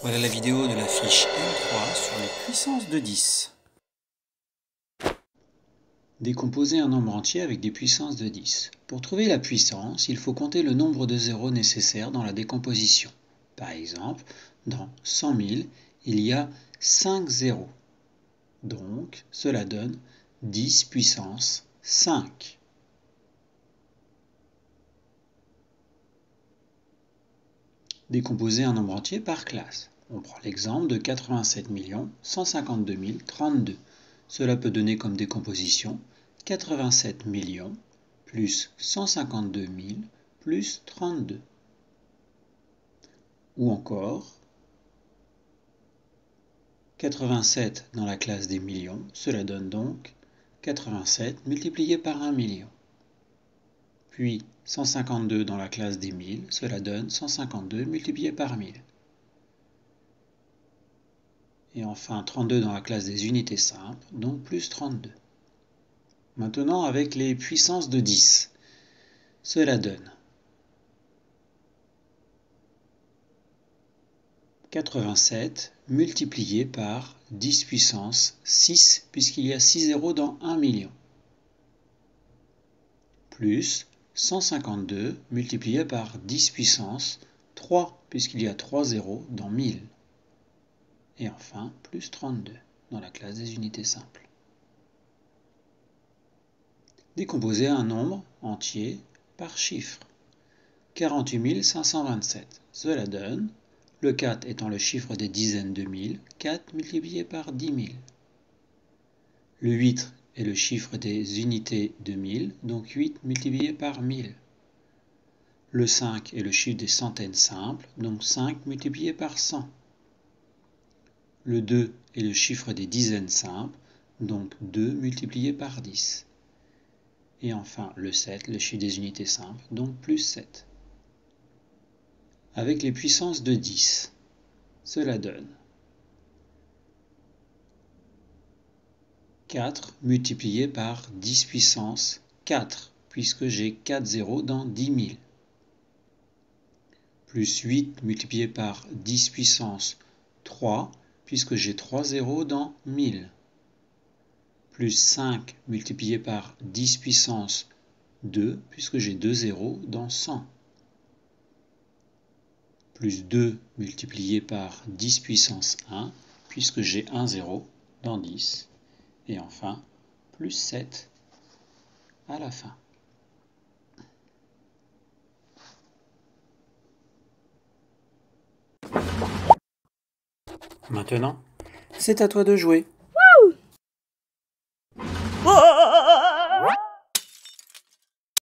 Voilà la vidéo de la fiche M3 sur les puissances de 10. Décomposer un nombre entier avec des puissances de 10. Pour trouver la puissance, il faut compter le nombre de zéros nécessaires dans la décomposition. Par exemple, dans 100 000, il y a 5 zéros. Donc, cela donne 10 puissance 5. Décomposer un nombre entier par classe. On prend l'exemple de 87 152 032. Cela peut donner comme décomposition 87 millions plus 152 000 plus 32. Ou encore 87 dans la classe des millions, cela donne donc 87 multiplié par 1 million. Puis 152 dans la classe des 1000, cela donne 152 multiplié par 1000. Et enfin 32 dans la classe des unités simples, donc plus 32. Maintenant avec les puissances de 10, cela donne 87 multiplié par 10 puissance 6, puisqu'il y a 6 zéros dans 1 million, plus 152 multiplié par 10 puissance 3, puisqu'il y a 3 zéros dans 1000. Et enfin, plus 32 dans la classe des unités simples. Décomposer un nombre entier par chiffre. 48 527. Cela donne, le 4 étant le chiffre des dizaines de mille, 4 multiplié par 10 000. Le 8 est le chiffre des unités de 1000, donc 8 multiplié par 1000. Le 5 est le chiffre des centaines simples, donc 5 multiplié par 100. Le 2 est le chiffre des dizaines simples, donc 2 multiplié par 10. Et enfin le 7, le chiffre des unités simples, donc plus 7. Avec les puissances de 10, cela donne 4 multiplié par 10 puissance 4, puisque j'ai 4 zéros dans 10 000. Plus 8 multiplié par 10 puissance 3, puisque j'ai 3 zéros dans 1000. Plus 5 multiplié par 10 puissance 2, puisque j'ai 2 zéros dans 100. Plus 2 multiplié par 10 puissance 1, puisque j'ai 1 zéro dans 10. Et enfin, plus 7 à la fin. Maintenant, c'est à toi de jouer.